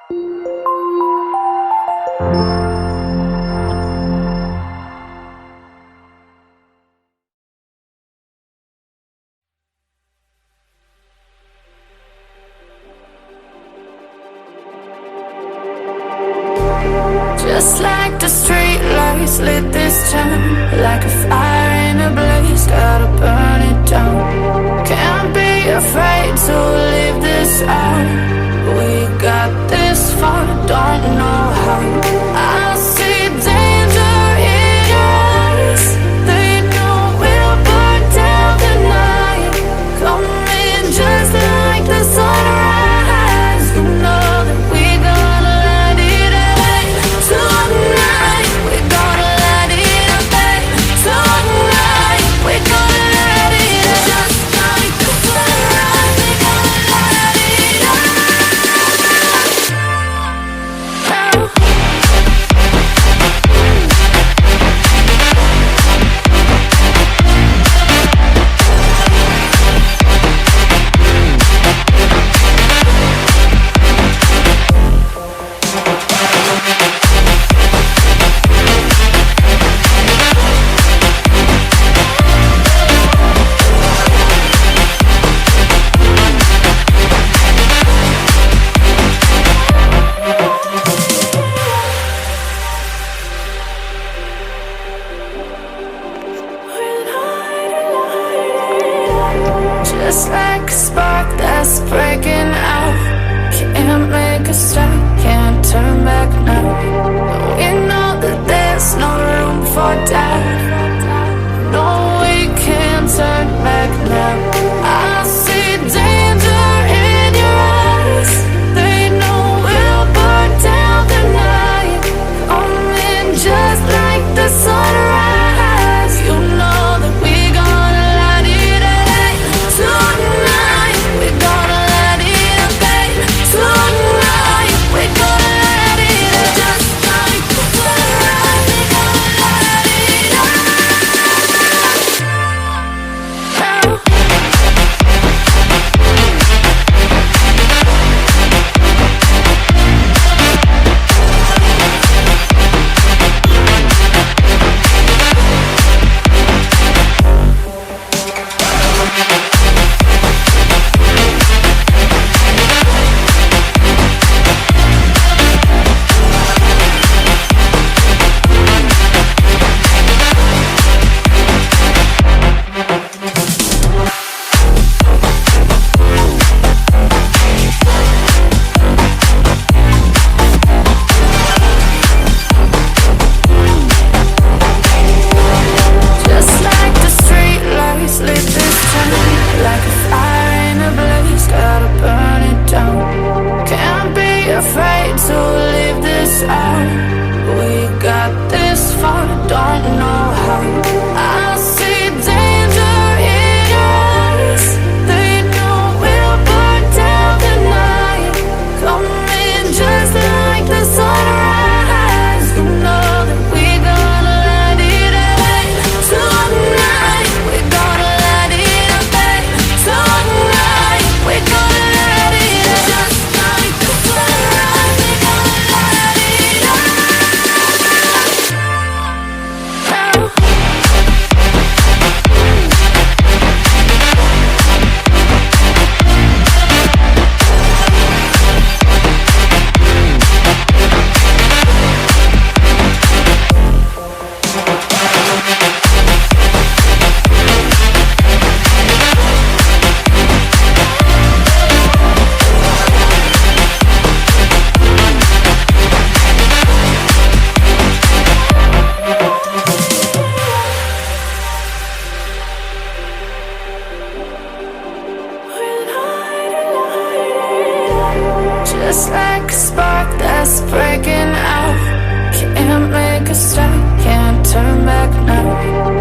Just like the street lights lit this town, like a fire in a blaze, gotta burn it down. Can't be afraid to leave this out. We got this far, don't know how. I see danger in your eyes. They know we'll burn down the night. Coming just like the sunrise. You know that we gonna light it up tonight. We gonna light it up tonight. We gonna light it up just like the sunrise. We gonna light it up now. Just like a spark that's breaking out. Can't make a stop, can't turn back now. We know that there's no room for doubt. No, we can't turn back now. I see danger in your eyes. They know we'll burn down the night. Coming just like the sunrise. You know that we gonna light it up tonight. We gonna light it up tonight. We gonna light it up just like the sunrise. We gonna light it up now. Just like the street lights lit this town, like a fire in a blaze, gotta burn it down. Can't be afraid to leave this out. We got this far, don't know how. I see danger in your eyes. They know we'll burn down the night. Coming just like the sunrise. You know that we gonna light it up tonight. We gonna light it up tonight. We gonna light it up just like the sunrise. We gonna light it up now. Just like a spark that's breaking out. Can't make a stop, can't turn back now.